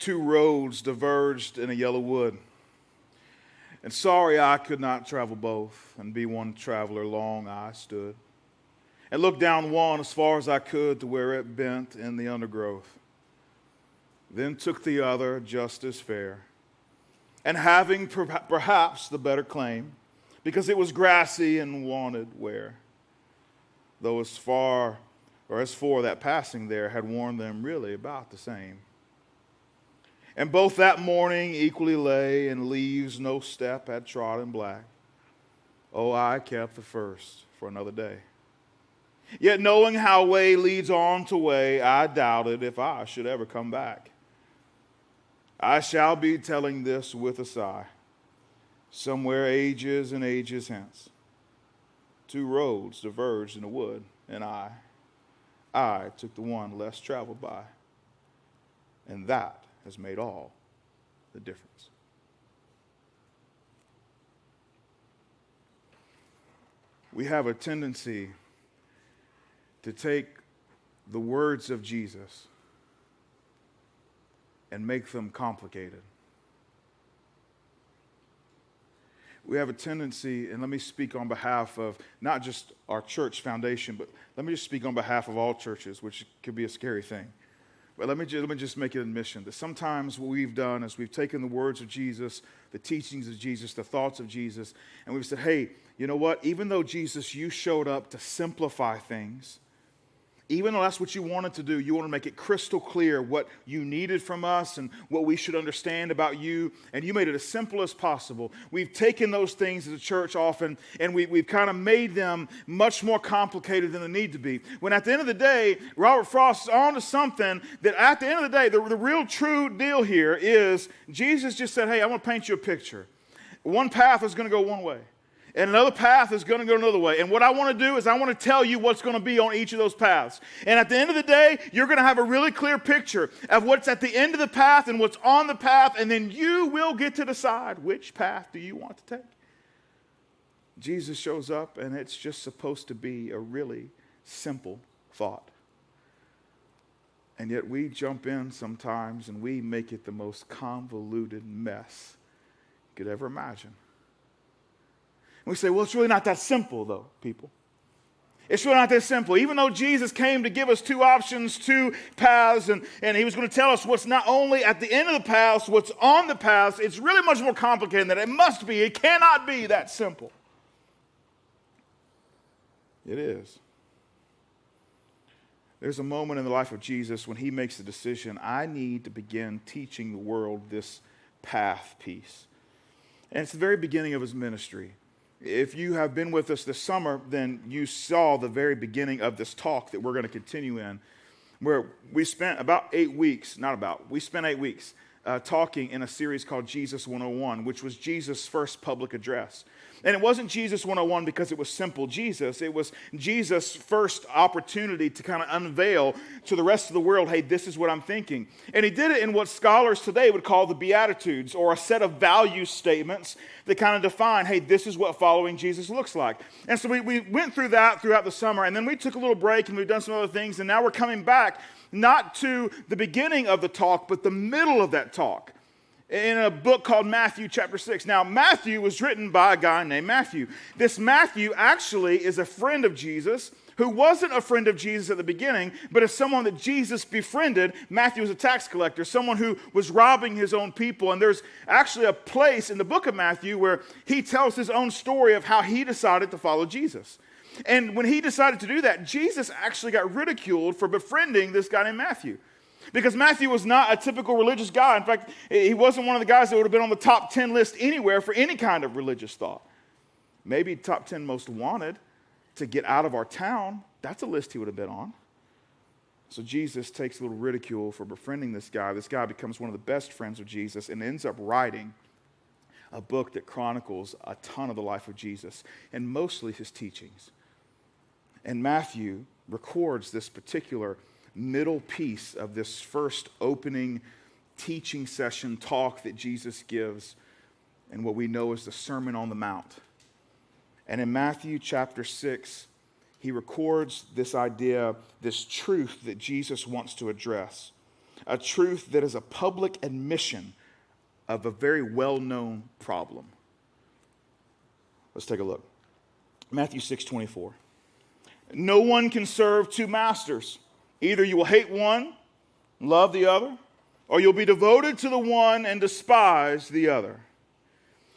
two roads diverged in a yellow wood. And sorry I could not travel both, and be one traveler long I stood, and looked down one as far as I could to where it bent in the undergrowth. Then took the other just as fair, and having perhaps the better claim, because it was grassy and wanted wear, though as for that passing there had worn them really about the same. And both that morning equally lay, and leaves no step had trodden black. Oh, I kept the first for another day. Yet knowing how way leads on to way, I doubted if I should ever come back. I shall be telling this with a sigh, somewhere ages and ages hence. Two roads diverged in a wood, and I took the one less traveled by. And that has made all the difference. We have a tendency to take the words of Jesus and make them complicated. We have a tendency, and let me speak on behalf of not just our church foundation, but let me just speak on behalf of all churches, which could be a scary thing. But let me just make an admission that sometimes what we've done is we've taken the words of Jesus, the teachings of Jesus, the thoughts of Jesus, and we've said, hey, you know what? Even though, Jesus, you showed up to simplify things, even though that's what you wanted to do, you want to make it crystal clear what you needed from us and what we should understand about you, and you made it as simple as possible. We've taken those things as a church often, and we've kind of made them much more complicated than they need to be. When at the end of the day, Robert Frost is on to something that at the end of the day, the real true deal here is Jesus just said, hey, I want to paint you a picture. One path is going to go one way, and another path is going to go another way. And what I want to do is I want to tell you what's going to be on each of those paths. And at the end of the day, you're going to have a really clear picture of what's at the end of the path and what's on the path, and then you will get to decide which path do you want to take. Jesus shows up, and it's just supposed to be a really simple thought. And yet we jump in sometimes, and we make it the most convoluted mess you could ever imagine. We say, well, it's really not that simple, though, people. It's really not that simple. Even though Jesus came to give us two options, two paths, and he was going to tell us what's not only at the end of the paths, what's on the paths, it's really much more complicated than that. It must be. It cannot be that simple. It is. There's a moment in the life of Jesus when he makes the decision, I need to begin teaching the world this path piece. And it's the very beginning of his ministry. If you have been with us this summer, then you saw the very beginning of this talk that we're going to continue in, where we spent we spent 8 weeks talking in a series called Jesus 101, which was Jesus' first public address. And it wasn't Jesus 101 because it was simple Jesus. It was Jesus' first opportunity to kind of unveil to the rest of the world, hey, this is what I'm thinking. And he did it in what scholars today would call the Beatitudes, or a set of value statements that kind of define, hey, this is what following Jesus looks like. And so we went through that throughout the summer, and then we took a little break, and we've done some other things, and now we're coming back not to the beginning of the talk, but the middle of that talk, in a book called Matthew chapter 6. Now, Matthew was written by a guy named Matthew. This Matthew actually is a friend of Jesus who wasn't a friend of Jesus at the beginning, but is someone that Jesus befriended. Matthew was a tax collector, someone who was robbing his own people. And there's actually a place in the book of Matthew where he tells his own story of how he decided to follow Jesus. And when he decided to do that, Jesus actually got ridiculed for befriending this guy named Matthew. Because Matthew was not a typical religious guy. In fact, he wasn't one of the guys that would have been on the top 10 list anywhere for any kind of religious thought. Maybe top 10 most wanted to get out of our town. That's a list he would have been on. So Jesus takes a little ridicule for befriending this guy. This guy becomes one of the best friends of Jesus and ends up writing a book that chronicles a ton of the life of Jesus and mostly his teachings. And Matthew records this particular middle piece of this first opening teaching session talk that Jesus gives and what we know as the Sermon on the Mount. And in Matthew chapter 6, he records this idea, this truth that Jesus wants to address a truth that is a public admission of a very well-known problem. Let's take a look. Matthew 6:24. No one can serve two masters. Either you will hate one, love the other, or you'll be devoted to the one and despise the other.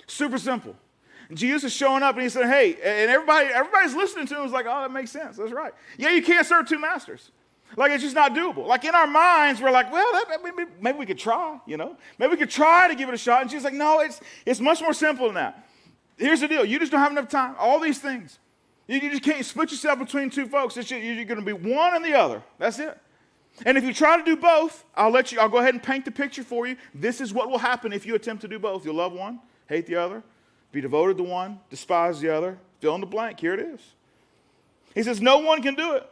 Super simple. Jesus is showing up and he said, hey, and everybody's listening to him is like, oh, that makes sense. That's right. Yeah, you can't serve two masters. Like, it's just not doable. Like, in our minds, we're like, well, maybe we could try, Maybe we could try to give it a shot. And she's like, no, it's much more simple than that. Here's the deal. You just don't have enough time. All these things. You just can't split yourself between two folks. You're going to be one and the other. That's it. And if you try to do both, I'll go ahead and paint the picture for you. This is what will happen if you attempt to do both. You'll love one, hate the other, be devoted to one, despise the other. Fill in the blank. Here it is. He says, no one can do it.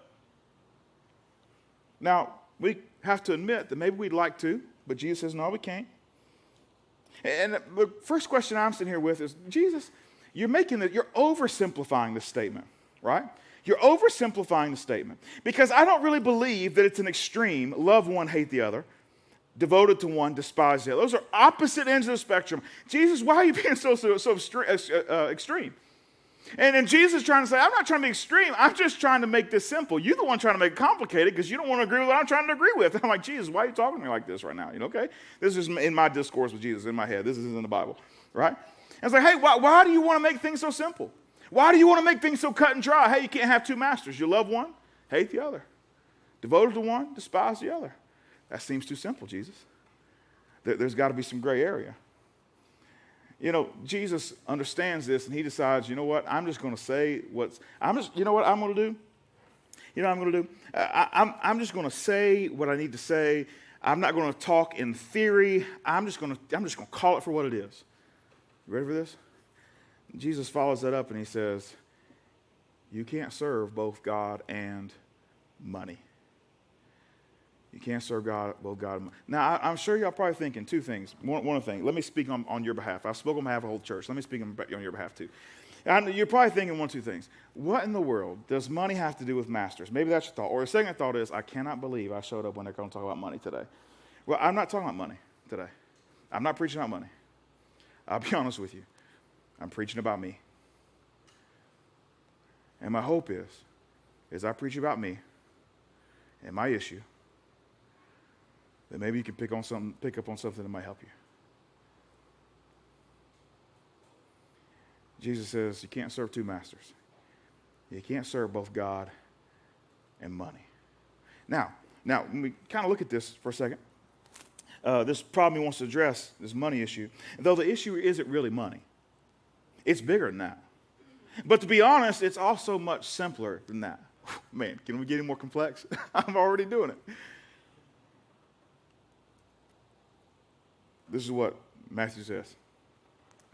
Now, we have to admit that maybe we'd like to, but Jesus says, no, we can't. And the first question I'm sitting here with is, Jesus, you're oversimplifying this statement, right? You're oversimplifying the statement because I don't really believe that it's an extreme, love one, hate the other, devoted to one, despise the other. Those are opposite ends of the spectrum. Jesus, why are you being so extreme? And then Jesus is trying to say, I'm not trying to be extreme. I'm just trying to make this simple. You're the one trying to make it complicated because you don't want to agree with what I'm trying to agree with. And I'm like, Jesus, why are you talking to me like this right now? Okay? This is in my discourse with Jesus, in my head. This is in the Bible, right? And it's like, hey, why do you want to make things so simple? Why do you want to make things so cut and dry? Hey, you can't have two masters. You love one, hate the other. Devoted to one, despise the other. That seems too simple, Jesus. There's got to be some gray area. Jesus understands this, and he decides, you know what, I'm just going to say you know what I'm going to do? You know what I'm going to do? I'm just going to say what I need to say. I'm not going to talk in theory. I'm just going to call it for what it is. You ready for this? Jesus follows that up, and he says, you can't serve both God and money. You can't serve both God and money. Now, I'm sure y'all probably thinking two things. One thing, let me speak on your behalf. I spoke on behalf of the whole church. Let me speak on your behalf too. And you're probably thinking one, two things. What in the world does money have to do with masters? Maybe that's your thought. Or the second thought is, I cannot believe I showed up when they're going to talk about money today. Well, I'm not talking about money today. I'm not preaching about money. I'll be honest with you. I'm preaching about me. And my hope is I preach about me and my issue, that maybe you can pick up on something that might help you. Jesus says you can't serve two masters. You can't serve both God and money. Now, when we kind of look at this for a second, this problem he wants to address, this money issue, though the issue isn't really money. It's bigger than that. But to be honest, it's also much simpler than that. Man, can we get any more complex? I'm already doing it. This is what Matthew says.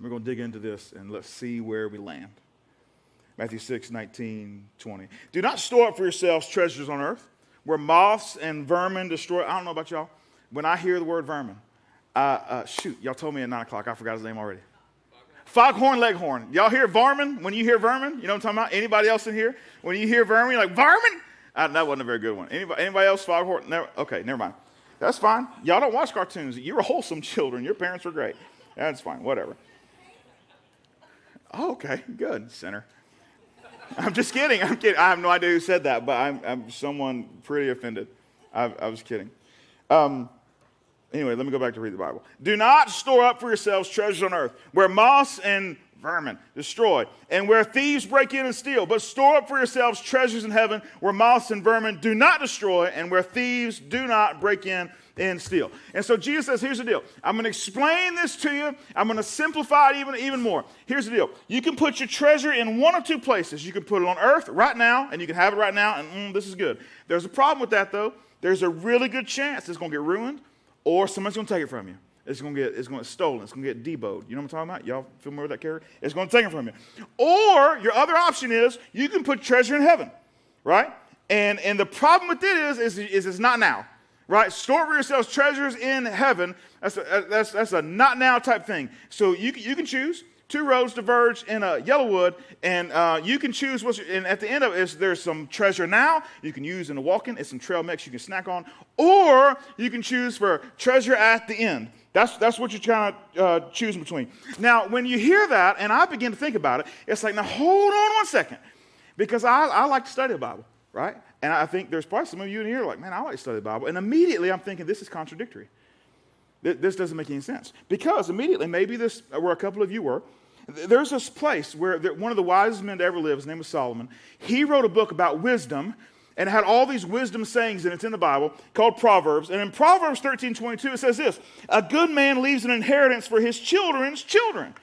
We're going to dig into this and let's see where we land. Matthew 6:19-20. Do not store up for yourselves treasures on earth, where moths and vermin destroy. I don't know about y'all. When I hear the word vermin, y'all told me at 9 o'clock. I forgot his name already. Foghorn Leghorn. Y'all hear vermin? When you hear vermin, you know what I'm talking about? Anybody else in here? When you hear vermin, you're like, vermin? That wasn't a very good one. Anybody else? Foghorn? Okay, never mind. That's fine. Y'all don't watch cartoons. You're wholesome children. Your parents were great. That's fine. Whatever. Oh, okay. Good, sinner. I'm just kidding. I'm kidding. I have no idea who said that, but I'm someone pretty offended. I was kidding. Anyway, let me go back to read the Bible. Do not store up for yourselves treasures on earth, where moths and vermin destroy, and where thieves break in and steal. But store up for yourselves treasures in heaven, where moths and vermin do not destroy, and where thieves do not break in and steal. And so Jesus says, here's the deal. I'm going to explain this to you. I'm going to simplify it even more. Here's the deal. You can put your treasure in one of two places. You can put it on earth right now, and you can have it right now, and this is good. There's a problem with that, though. There's a really good chance it's going to get ruined, or somebody's going to take it from you. It's going to get stolen. It's going to get debowed. You know what I'm talking about? Y'all familiar with that character? It's going to take it from you. Or your other option is you can put treasure in heaven, right? And the problem with it is it's not now, right? Store for yourselves treasures in heaven. That's a not now type thing. So you can choose. two roads diverge in a Yellowwood, and you can choose and at the end of it, there's some treasure now you can use in the walking. It's some trail mix you can snack on, or you can choose for treasure at the end. That's what you're trying to choose between. Now, when you hear that, and I begin to think about it, it's like, now hold on one second, because I like to study the Bible, right? And I think there's probably some of you in here like, man, I like to study the Bible. And immediately I'm thinking, this is contradictory. This doesn't make any sense. Because immediately, maybe this, where a couple of you were, there's this place where one of the wisest men to ever live, his name was Solomon, he wrote a book about wisdom, and it had all these wisdom sayings, and it's in the Bible, called Proverbs. And in Proverbs 13:22, it says this: a good man leaves an inheritance for his children's children.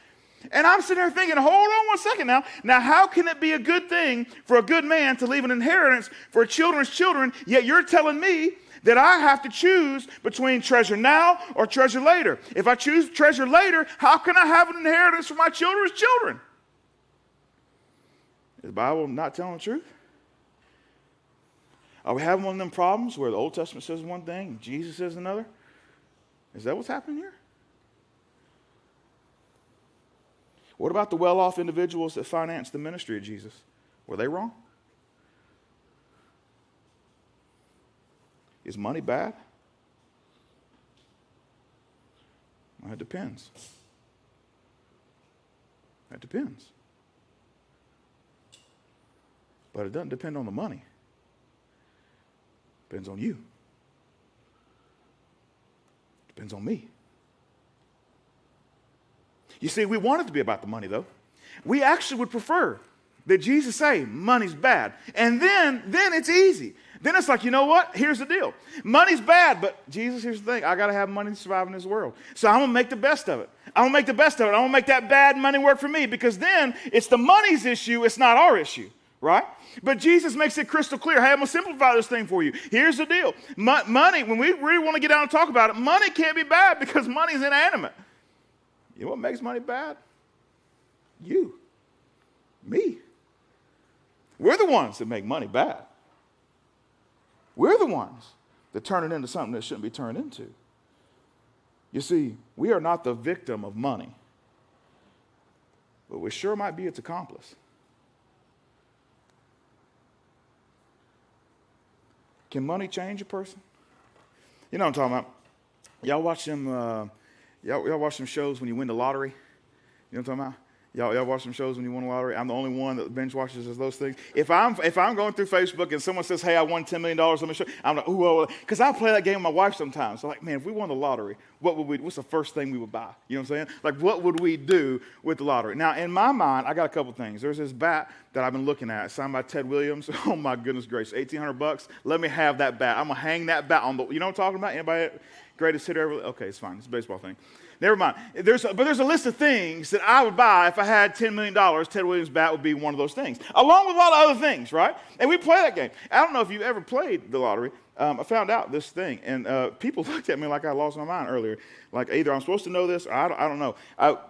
And I'm sitting there thinking, hold on one second now. Now, how can it be a good thing for a good man to leave an inheritance for children's children, yet you're telling me that I have to choose between treasure now or treasure later? If I choose treasure later, how can I have an inheritance for my children's children? Is the Bible not telling the truth? Are we having one of them problems where the Old Testament says one thing and Jesus says another? Is that what's happening here? What about the well-off individuals that financed the ministry of Jesus? Were they wrong? Is money bad? Well, it depends. It depends. But it doesn't depend on the money. It depends on you. It depends on me. You see, we want it to be about the money, though. We actually would prefer that Jesus say money's bad. And then it's easy. Then it's like, you know what? Here's the deal. Money's bad, but Jesus, here's the thing. I got to have money to survive in this world. So I'm going to make the best of it. I'm going to make the best of it. I'm going to make that bad money work for me, because then it's the money's issue. It's not our issue, right? But Jesus makes it crystal clear. Hey, I'm going to simplify this thing for you. Here's the deal. Money, when we really want to get down and talk about it, money can't be bad because money's inanimate. You know what makes money bad? You. Me. We're the ones that make money bad. We're the ones that turn it into something that shouldn't be turned into. You see, we are not the victim of money, but we sure might be its accomplice. Can money change a person? You know what I'm talking about. Y'all watch them y'all watch them shows when you win the lottery? You know what I'm talking about? Y'all watch some shows when you win the lottery? I'm the only one that binge watches those things. If I'm going through Facebook and someone says, hey, I won $10 million, let me show you, I'm like, ooh, because I play that game with my wife sometimes. So like, man, if we won the lottery, what's the first thing we would buy? You know what I'm saying? Like, what would we do with the lottery? Now, in my mind, I got a couple things. There's this bat that I've been looking at, signed by Ted Williams. Oh my goodness gracious, $1,800. Let me have that bat. I'm gonna hang that bat on the. You know what I'm talking about? Anybody? Greatest hitter ever? Okay, it's fine. It's a baseball thing. Never mind. But there's a list of things that I would buy if I had $10 million. Ted Williams' bat would be one of those things, along with a lot of other things, right? And we play that game. I don't know if you've ever played the lottery. I found out this thing, and people looked at me like I lost my mind earlier. Like either I'm supposed to know this or I don't know.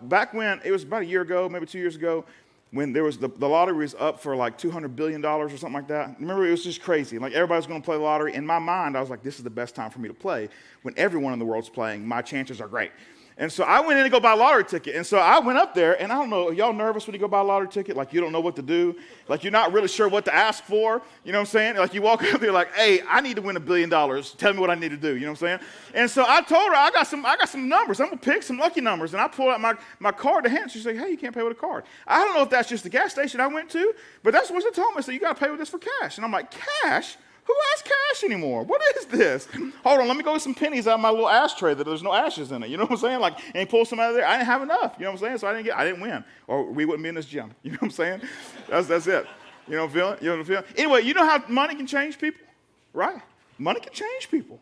Back when, it was about a year ago, maybe 2 years ago, when there was the lottery was up for like $200 billion or something like that. Remember, it was just crazy. Like everybody's going to play the lottery. In my mind, I was like, this is the best time for me to play. When everyone in the world's playing, my chances are great. And so I went in to go buy a lottery ticket. And so I went up there, and I don't know, are y'all nervous when you go buy a lottery ticket? Like you don't know what to do? Like you're not really sure what to ask for? You know what I'm saying? Like you walk up there like, hey, I need to win $1 billion. Tell me what I need to do. You know what I'm saying? And so I told her, I got some numbers. I'm going to pick some lucky numbers. And I pulled out my card to hand. She's like, hey, you can't pay with a card. I don't know if that's just the gas station I went to, but that's what they told me. So you got to pay with this for cash. And I'm like, cash? Who has cash anymore? What is this? Hold on, let me go get some pennies out of my little ashtray that there's no ashes in it. You know what I'm saying? Like, and he pulled some out of there. I didn't have enough. You know what I'm saying? So I didn't win. Or we wouldn't be in this gym. You know what I'm saying? That's it. You know what I'm feeling? You know what I'm feeling? Anyway, you know how money can change people? Right? Money can change people.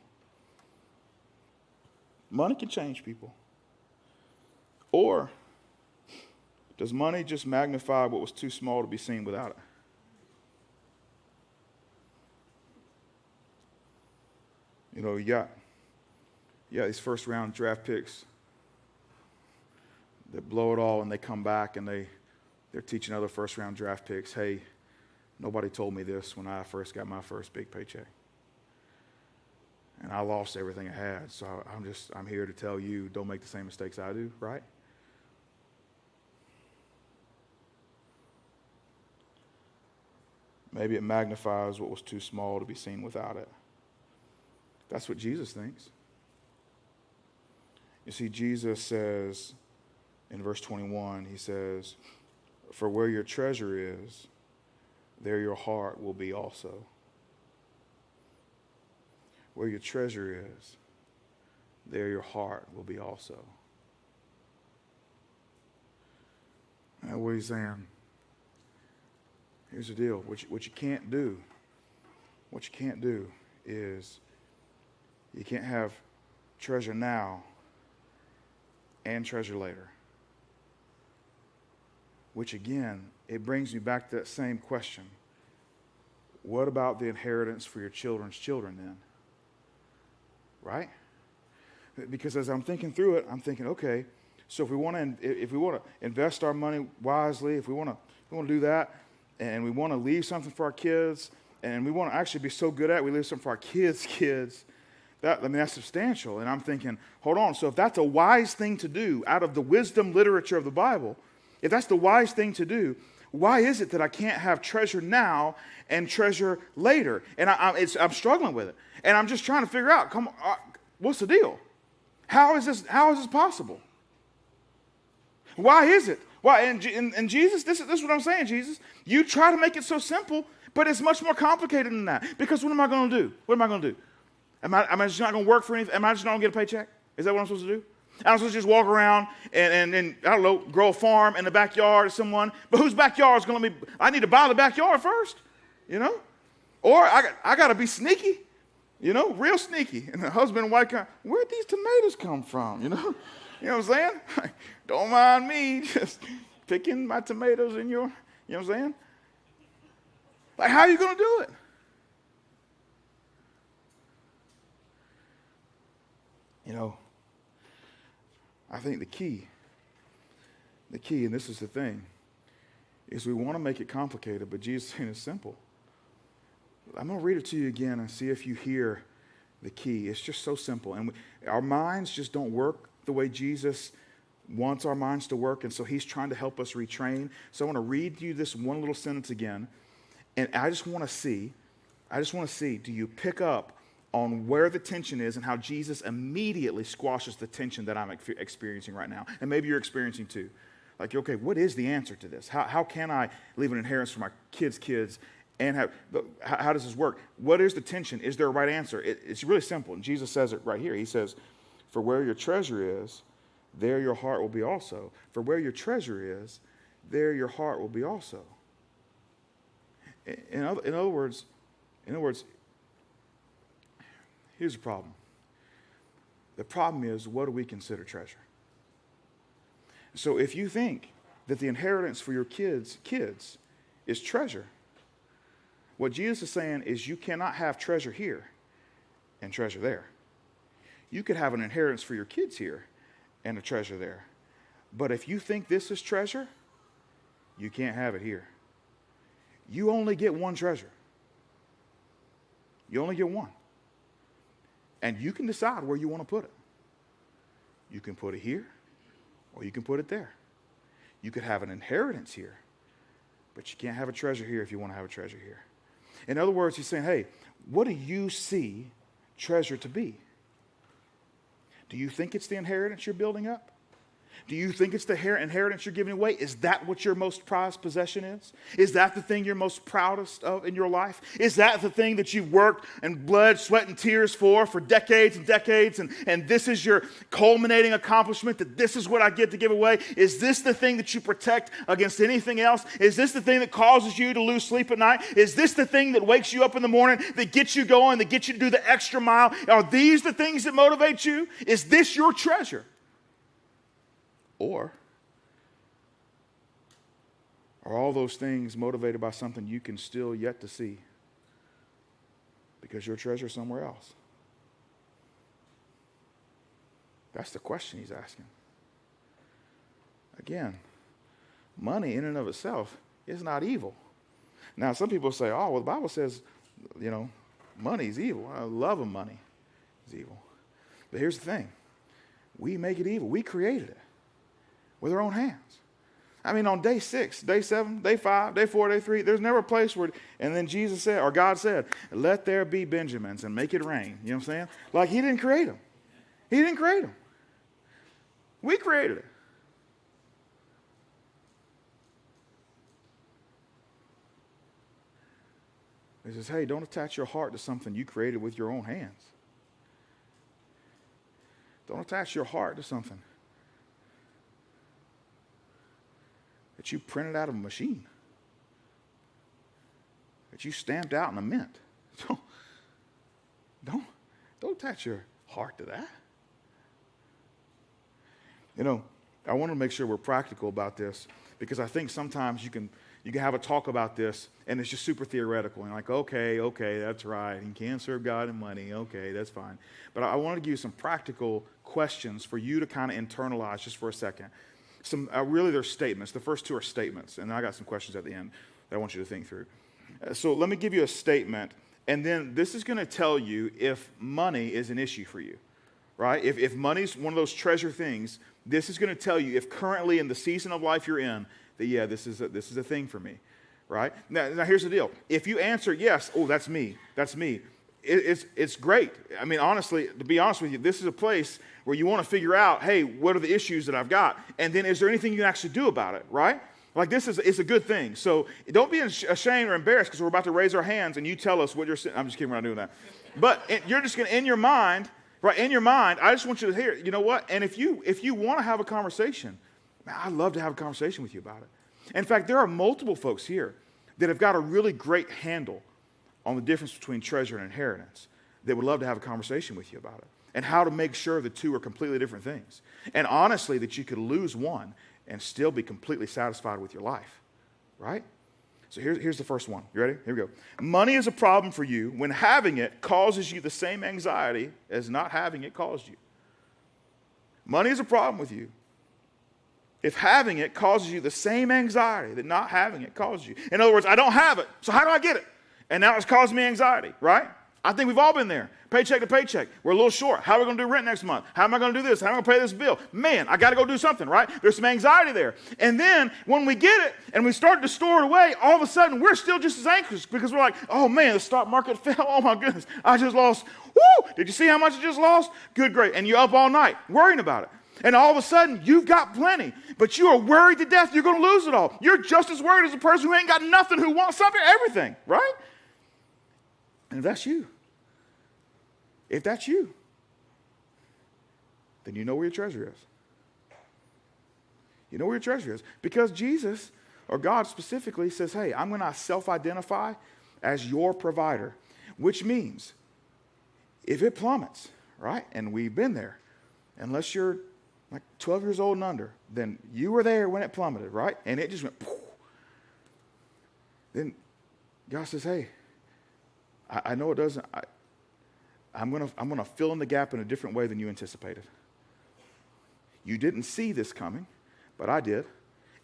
Money can change people. Or does money just magnify what was too small to be seen without it? You know, you got these first-round draft picks that blow it all, and they come back, and they're teaching other first-round draft picks, hey, nobody told me this when I first got my first big paycheck. And I lost everything I had, so I'm here to tell you, don't make the same mistakes I do, right? Maybe it magnifies what was too small to be seen without it. That's what Jesus thinks. You see, Jesus says in verse 21, he says, "For where your treasure is, there your heart will be also." Where your treasure is, there your heart will be also. And what he's saying, here's the deal. What you can't do is you can't have treasure now and treasure later. Which again, it brings me back to that same question. What about the inheritance for your children's children then? Right? Because as I'm thinking through it, I'm thinking, okay, so if we want to invest our money wisely, if we want to do that, and we want to leave something for our kids, and we want to actually be so good at it, we leave something for our kids, that's substantial. And I'm thinking, hold on, so if that's a wise thing to do out of the wisdom literature of the Bible, if that's the wise thing to do, why is it that I can't have treasure now and treasure later? And I'm struggling with it. And I'm just trying to figure out, what's the deal? How is this possible? Why is it? Why? And Jesus, this is what I'm saying, Jesus. You try to make it so simple, but it's much more complicated than that. Because what am I going to do? What am I going to do? Am I just not going to work for anything? Am I just not going to get a paycheck? Is that what I'm supposed to do? I'm supposed to just walk around and I don't know, grow a farm in the backyard of someone. But whose backyard is going to be? I need to buy the backyard first, Or I got to be sneaky, real sneaky. And the husband and wife where'd these tomatoes come from, You know what I'm saying? Don't mind me just picking my tomatoes in your, you know what I'm saying? Like, how are you going to do it? I think the key, and this is the thing, is we want to make it complicated, but Jesus is saying it's simple. I'm going to read it to you again and see if you hear the key. It's just so simple. And our minds just don't work the way Jesus wants our minds to work, and so he's trying to help us retrain. So I want to read you this one little sentence again, and I just want to see, do you pick up on where the tension is and how Jesus immediately squashes the tension that I'm experiencing right now? And maybe you're experiencing too. Like, okay, what is the answer to this? How can I leave an inheritance for my kids, and how does this work? What is the tension? Is there a right answer? It's really simple, and Jesus says it right here. He says, "For where your treasure is, there your heart will be also." For where your treasure is, there your heart will be also. In other words, here's the problem. The problem is, what do we consider treasure? So if you think that the inheritance for your kids is treasure, what Jesus is saying is you cannot have treasure here and treasure there. You could have an inheritance for your kids here and a treasure there. But if you think this is treasure, you can't have it here. You only get one treasure. You only get one. And you can decide where you want to put it. You can put it here, or you can put it there. You could have an inheritance here, but you can't have a treasure here if you want to have a treasure here. In other words, he's saying, hey, what do you see treasure to be? Do you think it's the inheritance you're building up? Do you think it's the inheritance you're giving away? Is that what your most prized possession is? Is that the thing you're most proudest of in your life? Is that the thing that you've worked and blood, sweat, and tears for decades and decades, and this is your culminating accomplishment, that this is what I get to give away? Is this the thing that you protect against anything else? Is this the thing that causes you to lose sleep at night? Is this the thing that wakes you up in the morning, that gets you going, that gets you to do the extra mile? Are these the things that motivate you? Is this your treasure? Or are all those things motivated by something you can still yet to see because your treasure is somewhere else? That's the question he's asking. Again, money in and of itself is not evil. Now, some people say, oh, well, the Bible says, money is evil. Love of money is evil. But here's the thing. We make it evil. We created it with our own hands. I mean, on day 6, day 7, day 5, day 4, day 3, there's never a place where, and then Jesus said, or God said, let there be Benjamins and make it rain. You know what I'm saying? Like, he didn't create them. He didn't create them. We created it. He says, hey, don't attach your heart to something you created with your own hands. Don't attach your heart to something that you printed out of a machine, that you stamped out in a mint. Don't attach your heart to that. You know, I want to make sure we're practical about this, because I think sometimes you can have a talk about this and it's just super theoretical and like, okay, that's right. You can't serve God and money. Okay, that's fine. But I want to give you some practical questions for you to kind of internalize just for a second. Really, they're statements. The first 2 are statements, and I got some questions at the end that I want you to think through. So let me give you a statement, and then this is going to tell you if money is an issue for you, right? If money's one of those treasure things, this is going to tell you if currently in the season of life you're in, that yeah, this is a thing for me, right? Now here's the deal. If you answer yes, oh, that's me. It's great. I mean, honestly, to be honest with you, this is a place where you want to figure out, hey, what are the issues that I've got? And then is there anything you can actually do about it, right? Like it's a good thing. So don't be ashamed or embarrassed because we're about to raise our hands and you tell us what you're saying. I'm just kidding, we're not doing that. But you're just going to, in your mind, right, in your mind, I just want you to hear, you know what? And if you want to have a conversation, man, I'd love to have a conversation with you about it. In fact, there are multiple folks here that have got a really great handle on the difference between treasure and inheritance that would love to have a conversation with you about it and how to make sure the two are completely different things. And honestly, that you could lose one and still be completely satisfied with your life, right? So here's the first one. You ready? Here we go. Money is a problem for you when having it causes you the same anxiety as not having it caused you. Money is a problem with you if having it causes you the same anxiety that not having it caused you. In other words, I don't have it, so how do I get it? And now it's causing me anxiety, right? I think we've all been there. Paycheck to paycheck. We're a little short. How are we going to do rent next month? How am I going to do this? How am I going to pay this bill? Man, I got to go do something, right? There's some anxiety there. And then when we get it and we start to store it away, all of a sudden we're still just as anxious because we're like, oh man, the stock market fell. Oh my goodness, I just lost. Woo! Did you see how much I just lost? Good, great. And you're up all night worrying about it. And all of a sudden, you've got plenty, but you are worried to death you're going to lose it all. You're just as worried as a person who ain't got nothing, who wants something, everything, right? And if that's you, then you know where your treasure is. You know where your treasure is. Because Jesus, or God specifically, says, hey, I'm going to self-identify as your provider, which means if it plummets, right, and we've been there, unless you're like 12 years old and under, then you were there when it plummeted, right? And it just went, poof. Then God says, hey, I know it doesn't, I'm gonna fill in the gap in a different way than you anticipated. You didn't see this coming, but I did.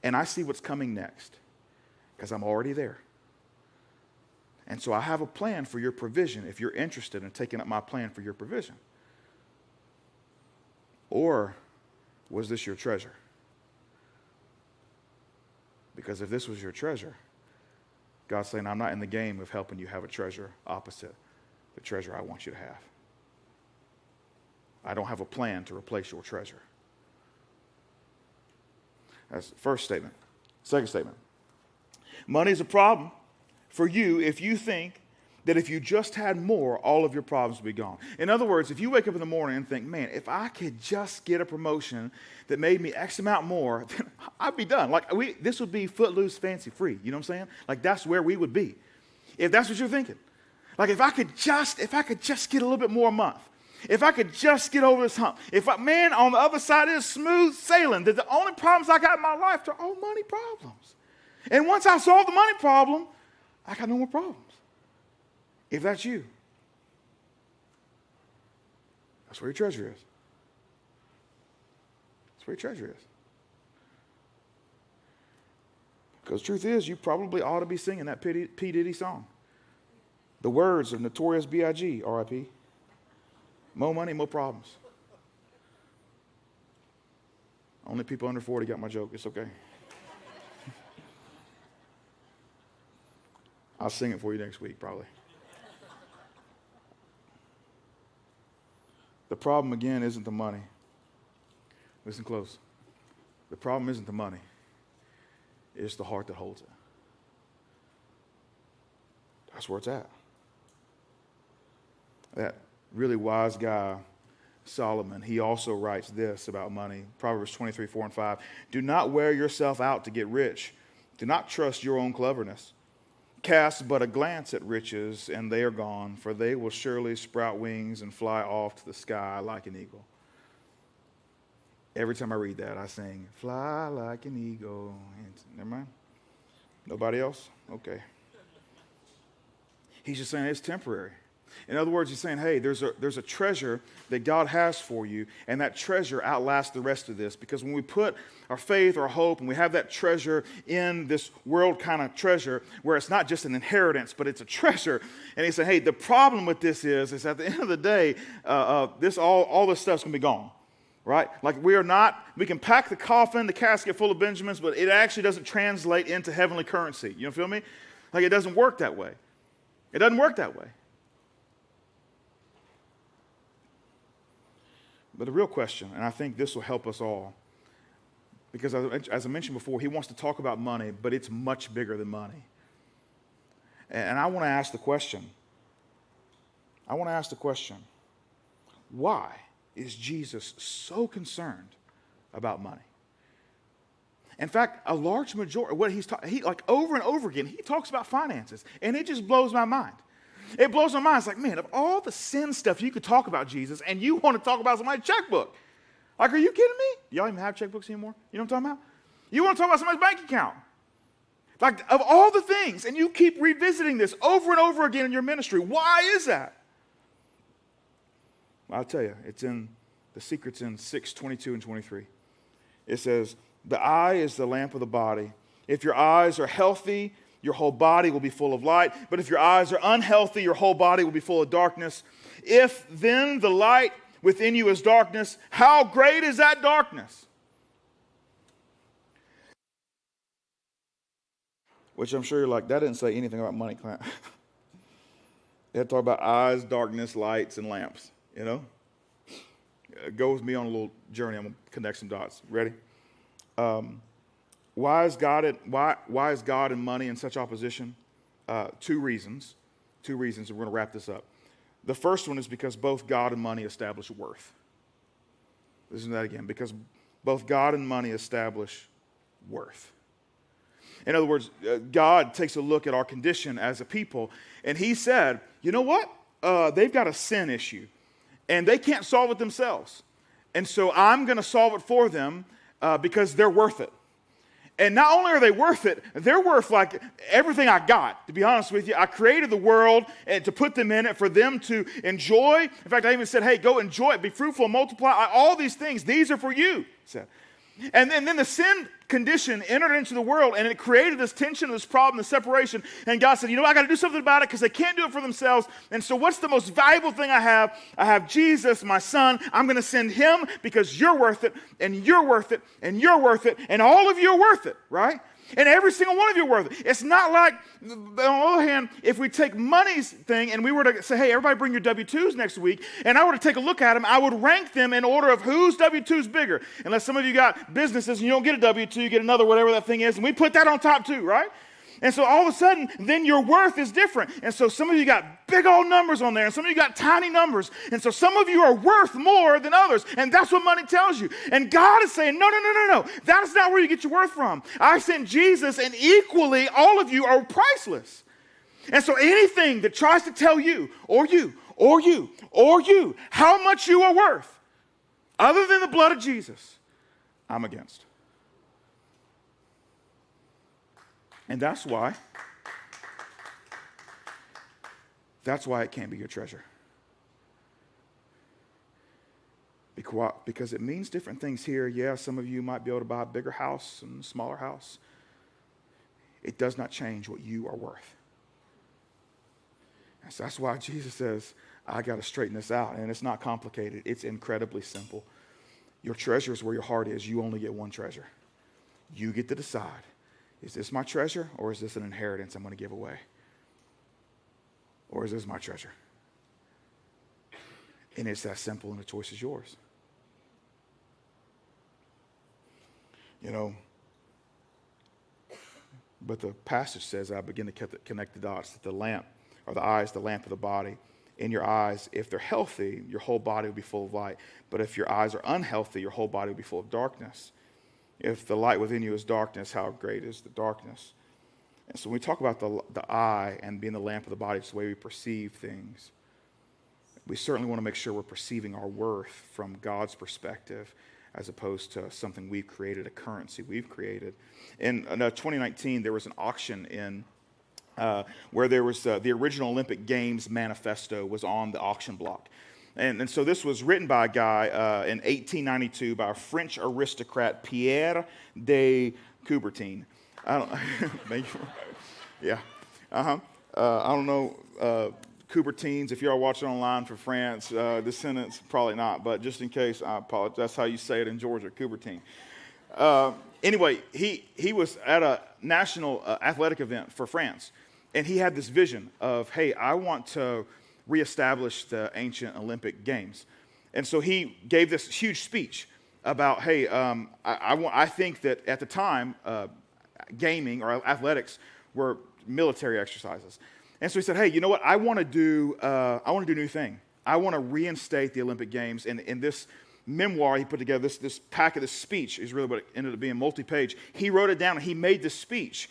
And I see what's coming next because I'm already there. And so I have a plan for your provision if you're interested in taking up my plan for your provision. Or was this your treasure? Because if this was your treasure, God's saying, I'm not in the game of helping you have a treasure opposite the treasure I want you to have. I don't have a plan to replace your treasure. That's the first statement. Second statement. Money is a problem for you if you think that if you just had more, all of your problems would be gone. In other words, if you wake up in the morning and think, man, if I could just get a promotion that made me X amount more, then I'd be done. Like this would be footloose, fancy free. You know what I'm saying? Like that's where we would be. If that's what you're thinking. Like if I could just get a little bit more a month. If I could just get over this hump. Man, on the other side is smooth sailing. That the only problems I got in my life are all money problems. And once I solve the money problem, I got no more problems. If that's you, that's where your treasure is. That's where your treasure is. Because the truth is, you probably ought to be singing that P. Diddy song. The words of Notorious B.I.G., R.I.P. More money, more problems. Only people under 40 got my joke. It's okay. I'll sing it for you next week, probably. The problem, again, isn't the money. Listen close. The problem isn't the money. It's the heart that holds it. That's where it's at. That really wise guy, Solomon, he also writes this about money. Proverbs 23, 4 and 5. Do not wear yourself out to get rich. Do not trust your own cleverness. Cast but a glance at riches, and they are gone, for they will surely sprout wings and fly off to the sky like an eagle. Every time I read that, I sing, fly like an eagle. Never mind? Nobody else? Okay. He's just saying it's temporary. In other words, he's saying, hey, there's a treasure that God has for you, and that treasure outlasts the rest of this. Because when we put our faith, our hope, and we have that treasure in this world kind of treasure, where it's not just an inheritance, but it's a treasure. And he said, hey, the problem with this is at the end of the day, all this stuff's going to be gone. Right? Like we can pack the coffin, the casket full of Benjamins, but it actually doesn't translate into heavenly currency. You feel me? Like it doesn't work that way. It doesn't work that way. But the real question, and I think this will help us all, because as I mentioned before, he wants to talk about money, but it's much bigger than money. And I want to ask the question. Why is Jesus so concerned about money? In fact, a large majority, what he like over and over again, he talks about finances, and it just blows my mind. It blows my mind. It's like, man, of all the sin stuff you could talk about Jesus, and you want to talk about somebody's checkbook. Like, are you kidding me? Y'all even have checkbooks anymore? You know what I'm talking about? You want to talk about somebody's bank account. Like, of all the things, and you keep revisiting this over and over again in your ministry. Why is that? Well, I'll tell you, the secret's in 6:22 and 23. It says, the eye is the lamp of the body. If your eyes are healthy, your whole body will be full of light. But if your eyes are unhealthy, your whole body will be full of darkness. If then the light within you is darkness, how great is that darkness? Which I'm sure you're like, that didn't say anything about money, Clint. They had to talk about eyes, darkness, lights, and lamps, you know? Go with me on a little journey. I'm going to connect some dots. Ready? Why is God and money in such opposition? Two reasons. And we're going to wrap this up. The first one is because both God and money establish worth. Listen to that again. Because both God and money establish worth. In other words, God takes a look at our condition as a people, and he said, you know what? They've got a sin issue, and they can't solve it themselves. And so I'm going to solve it for them because they're worth it. And not only are they worth it, they're worth like everything I got, to be honest with you. I created the world and to put them in it for them to enjoy. In fact, I even said, hey, go enjoy it, be fruitful, multiply. All these things, these are for you, he said. And then the sin condition entered into the world, and it created this tension, this problem, this separation. And God said, you know, I got to do something about it because they can't do it for themselves. And so what's the most valuable thing I have? I have Jesus, my son. I'm going to send him because you're worth it, and you're worth it, and you're worth it, and all of you are worth it, right? And every single one of you are worth it. It's not like, on the other hand, if we take money's thing and we were to say, hey, everybody bring your W-2s next week, and I were to take a look at them, I would rank them in order of whose W-2's bigger. Unless some of you got businesses and you don't get a W-2, you get another whatever that thing is, and we put that on top too, right? And so all of a sudden, then your worth is different. And so some of you got big old numbers on there, and some of you got tiny numbers. And so some of you are worth more than others. And that's what money tells you. And God is saying, no. That's not where you get your worth from. I sent Jesus, and equally, all of you are priceless. And so anything that tries to tell you, or you, how much you are worth, other than the blood of Jesus, I'm against. And that's why it can't be your treasure. Because it means different things here. Yeah, some of you might be able to buy a bigger house and a smaller house. It does not change what you are worth. And so that's why Jesus says, I got to straighten this out. And it's not complicated. It's incredibly simple. Your treasure is where your heart is. You only get one treasure. You get to decide. Is this my treasure, or is this an inheritance I'm going to give away? or is this my treasure? And it's that simple, and the choice is yours. You know, but the passage says, I begin to connect the dots, that the lamp, or the eyes, the lamp of the body. In your eyes, if they're healthy, your whole body will be full of light. But if your eyes are unhealthy, your whole body will be full of darkness. If the light within you is darkness, how great is the darkness? And so when we talk about the eye and being the lamp of the body, it's the way we perceive things. We certainly want to make sure we're perceiving our worth from God's perspective, as opposed to something we've created, a currency we've created. In 2019, there was an auction in where there was the original Olympic Games manifesto was on the auction block. And so this was written by a guy in 1892 by a French aristocrat, Pierre de Coubertin. I don't, yeah. I don't know Coubertins, if you're watching online from France, descendants, probably not, but just in case, I apologize. That's how you say it in Georgia, Coubertin. Anyway, he was at a national athletic event for France, and he had this vision of, hey, I want to reestablish the ancient Olympic Games. And so he gave this huge speech about, hey, I think that at the time, gaming or athletics were military exercises. And so he said, hey, you know what? I want to do a new thing. I want to reinstate the Olympic Games. And in this memoir he put together, this pack of this speech is really what it ended up being, multi-page. He wrote it down and he made this speech.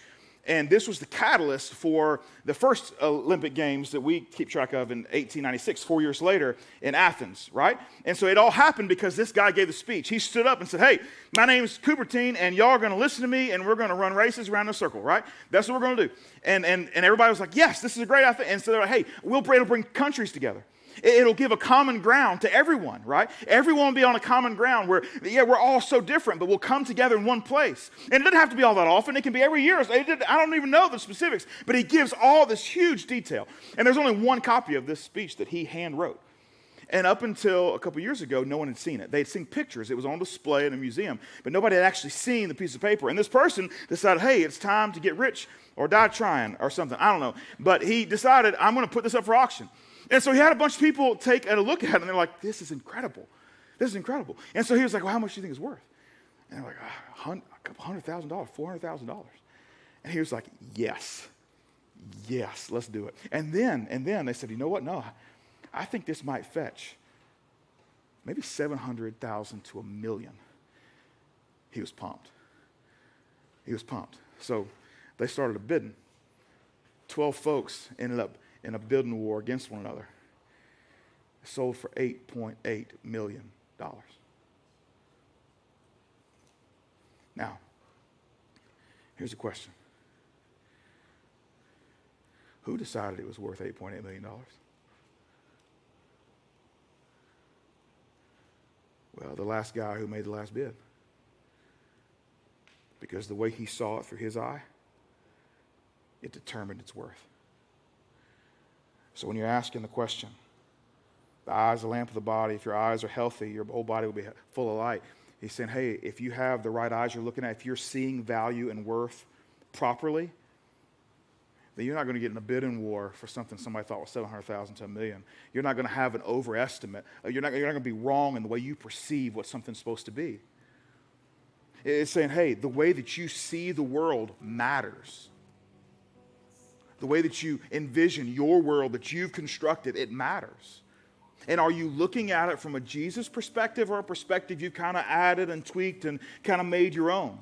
And this was the catalyst for the first Olympic Games that we keep track of in 1896, 4 years later in Athens, right? And so it all happened because this guy gave the speech. He stood up and said, hey, my name's Coubertin, and y'all are going to listen to me, and we're going to run races around in a circle, right? That's what we're going to do. And everybody was like, yes, this is a great idea. And so they're like, hey, it'll bring countries together. It'll give a common ground to everyone, right? Everyone will be on a common ground where, yeah, we're all so different, but we'll come together in one place. And it doesn't have to be all that often. It can be every year. I don't even know the specifics, but he gives all this huge detail. And there's only one copy of this speech that he hand wrote. And up until a couple years ago, no one had seen it. They had seen pictures. It was on display in a museum, but nobody had actually seen the piece of paper. And this person decided, hey, it's time to get rich or die trying or something. I don't know. But he decided, I'm going to put this up for auction. And so he had a bunch of people take a look at it, and they're like, this is incredible. This is incredible. And so he was like, well, how much do you think it's worth? And they're like, a couple $100,000, $400,000. And he was like, yes, let's do it. And then they said, you know what? No, I think this might fetch maybe $700,000 to $1 million. He was pumped. So they started a bidding. 12 folks ended up in a bidding war against one another. It sold for $8.8 million. Now, here's a question. Who decided it was worth $8.8 million? Well, the last guy who made the last bid. Because the way he saw it through his eye, it determined its worth. So when you're asking the question, the eye is the lamp of the body. If your eyes are healthy, your whole body will be full of light. He's saying, hey, if you have the right eyes you're looking at, if you're seeing value and worth properly, then you're not going to get in a bidding war for something somebody thought was $700,000 to $1 million. You're not going to have an overestimate. You're not going to be wrong in the way you perceive what something's supposed to be. It's saying, hey, the way that you see the world matters. The way that you envision your world that you've constructed, it matters. And are you looking at it from a Jesus perspective or a perspective you kind of added and tweaked and kind of made your own?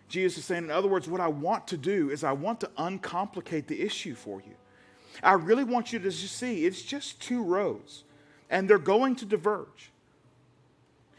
Jesus is saying, in other words, what I want to do is I want to uncomplicate the issue for you. I really want you to just see it's just two roads, and they're going to diverge.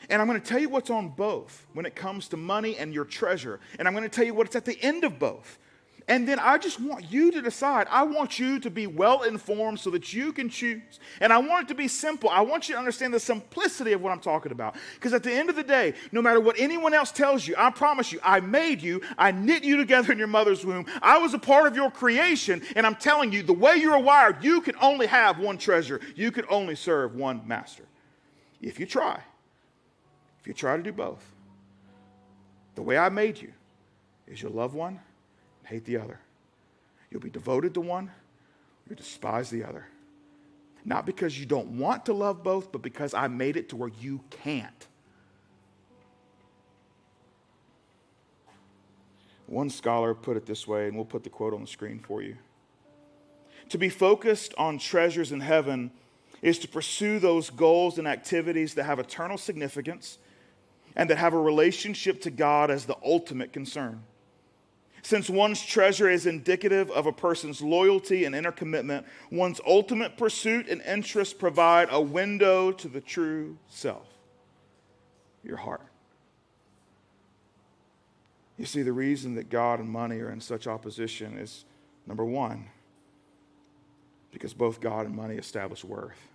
And I'm going to tell you what's on both when it comes to money and your treasure. And I'm going to tell you what's at the end of both. And then I just want you to decide. I want you to be well-informed so that you can choose. And I want it to be simple. I want you to understand the simplicity of what I'm talking about. Because at the end of the day, no matter what anyone else tells you, I promise you, I made you. I knit you together in your mother's womb. I was a part of your creation. And I'm telling you, the way you're wired, you can only have one treasure. You can only serve one master. If you try to do both, the way I made you is you'll love one, hate the other. You'll be devoted to one, You despise the other. Not because you don't want to love both, but because I made it to where you can't. One scholar put it this way, and we'll put the quote on the screen for you. To be focused on treasures in heaven is to pursue those goals and activities that have eternal significance and that have a relationship to God as the ultimate concern. Since one's treasure is indicative of a person's loyalty and inner commitment, one's ultimate pursuit and interest provide a window to the true self, your heart. You see, the reason that God and money are in such opposition is, number one, because both God and money establish worth.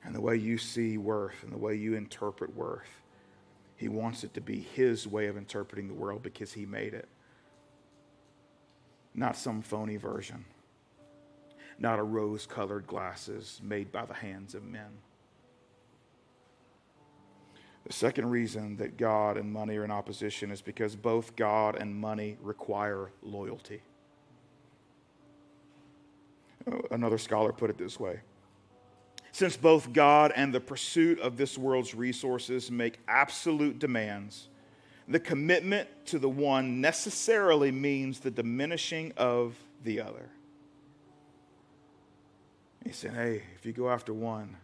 And the way you see worth and the way you interpret worth, he wants it to be his way of interpreting the world because he made it. Not some phony version. Not a rose-colored glasses made by the hands of men. The second reason that God and money are in opposition is because both God and money require loyalty. Another scholar put it this way. Since both God and the pursuit of this world's resources make absolute demands, the commitment to the one necessarily means the diminishing of the other. He said, hey, if you go after one,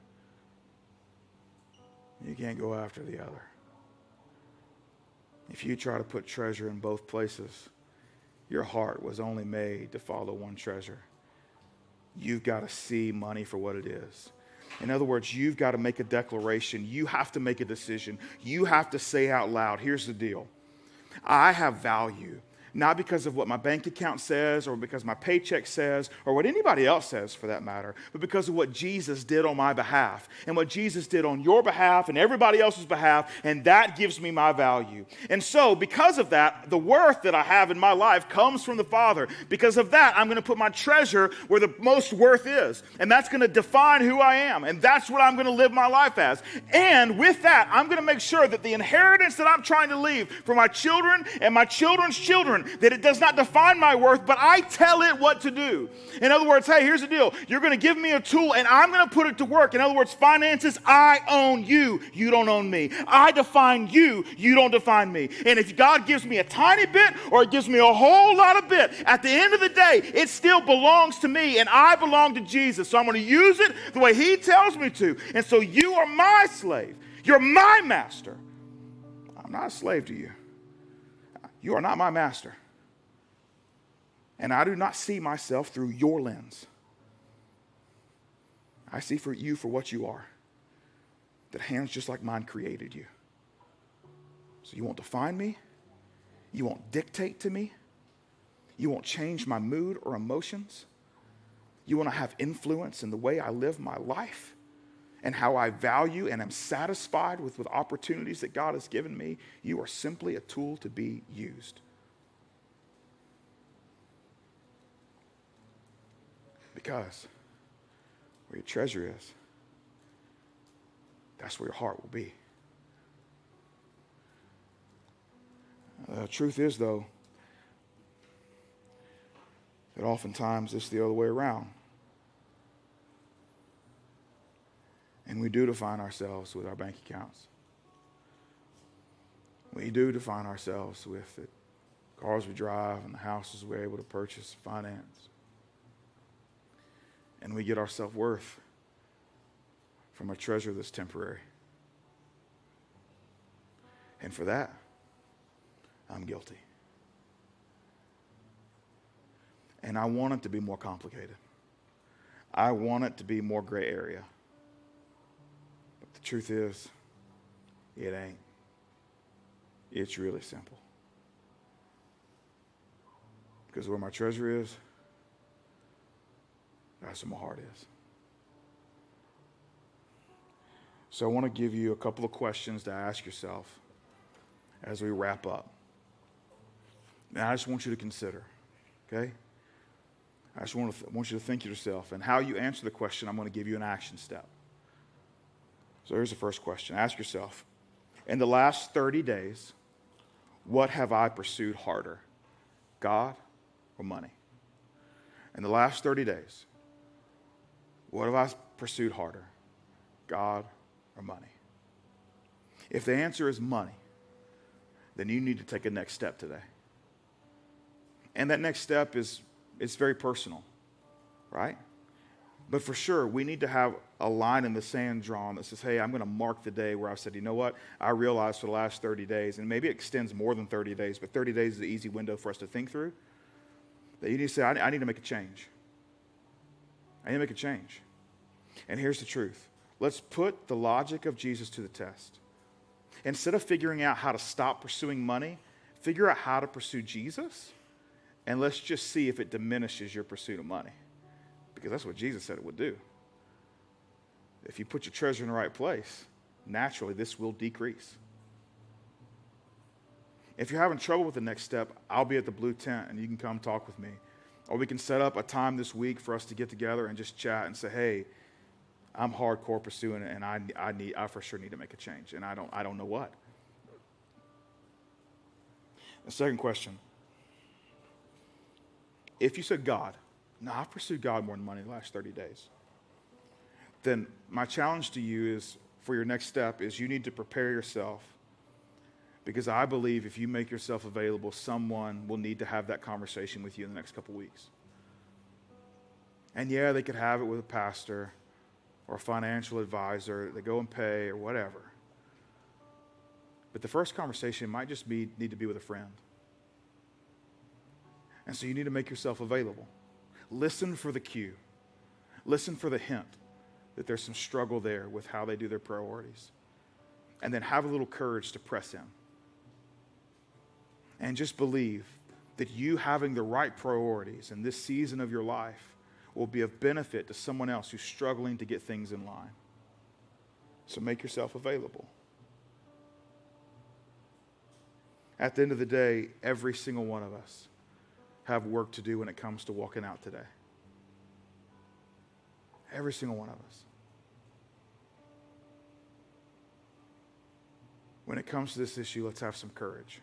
you can't go after the other. If you try to put treasure in both places, your heart was only made to follow one treasure. You've got to see money for what it is. In other words, you've got to make a declaration. You have to make a decision. You have to say out loud, here's the deal. I have value, not because of what my bank account says or because my paycheck says or what anybody else says for that matter, but because of what Jesus did on my behalf and what Jesus did on your behalf and everybody else's behalf, and that gives me my value. And so because of that, the worth that I have in my life comes from the Father. Because of that, I'm going to put my treasure where the most worth is, and that's going to define who I am, and that's what I'm going to live my life as. And with that, I'm going to make sure that the inheritance that I'm trying to leave for my children and my children's children, that it does not define my worth, but I tell it what to do. In other words, hey, here's the deal. You're going to give me a tool, and I'm going to put it to work. In other words, finances, I own you. You don't own me. I define you. You don't define me. And if God gives me a tiny bit or it gives me a whole lot of bit, at the end of the day, it still belongs to me, and I belong to Jesus. So I'm going to use it the way he tells me to. And so you are my slave. You're my master. I'm not a slave to you. You are not my master. And I do not see myself through your lens. I see for you for what you are. That hands just like mine created you. So you won't define me. You won't dictate to me. You won't change my mood or emotions. You want to have influence in the way I live my life and how I value and am satisfied with opportunities that God has given me. You are simply a tool to be used. Because where your treasure is, that's where your heart will be. The truth is, though, that oftentimes it's the other way around. And we do define ourselves with our bank accounts. We do define ourselves with the cars we drive and the houses we're able to purchase, finance. And we get our self-worth from a treasure that's temporary. And for that, I'm guilty. And I want it to be more complicated. I want it to be more gray area. But the truth is, it ain't. It's really simple. Because where my treasure is, that's where my heart is. So I want to give you a couple of questions to ask yourself as we wrap up. And I just want you to consider, okay? I just want you to think to yourself, and how you answer the question, I'm going to give you an action step. So here's the first question. Ask yourself, in the last 30 days, what have I pursued harder, God or money? in the last 30 days, what have I pursued harder, God or money? If the answer is money, then you need to take a next step today. And that next step it's very personal, right? But for sure, we need to have a line in the sand drawn that says, hey, I'm going to mark the day where I've said, you know what? I realized for the last 30 days, and maybe it extends more than 30 days, but 30 days is an easy window for us to think through, that you need to say, I need to make a change. I need to make a change. And here's the truth. Let's put the logic of Jesus to the test. Instead of figuring out how to stop pursuing money, figure out how to pursue Jesus, and let's just see if it diminishes your pursuit of money. Because that's what Jesus said it would do. If you put your treasure in the right place, naturally this will decrease. If you're having trouble with the next step, I'll be at the blue tent and you can come talk with me. Or we can set up a time this week for us to get together and just chat and say, hey, I'm hardcore pursuing it and I for sure need to make a change. And I don't know what. The second question. If you said God, no, I've pursued God more than money the last 30 days. Then my challenge to you is, for your next step, is you need to prepare yourself. Because I believe if you make yourself available, someone will need to have that conversation with you in the next couple weeks. And yeah, they could have it with a pastor or a financial advisor. They go and pay or whatever. But the first conversation might just need to be with a friend. And so you need to make yourself available. Listen for the cue. Listen for the hint that there's some struggle there with how they do their priorities. And then have a little courage to press in. And just believe that you having the right priorities in this season of your life will be of benefit to someone else who's struggling to get things in line. So make yourself available. At the end of the day, every single one of us have work to do when it comes to walking out today. Every single one of us. When it comes to this issue, let's have some courage.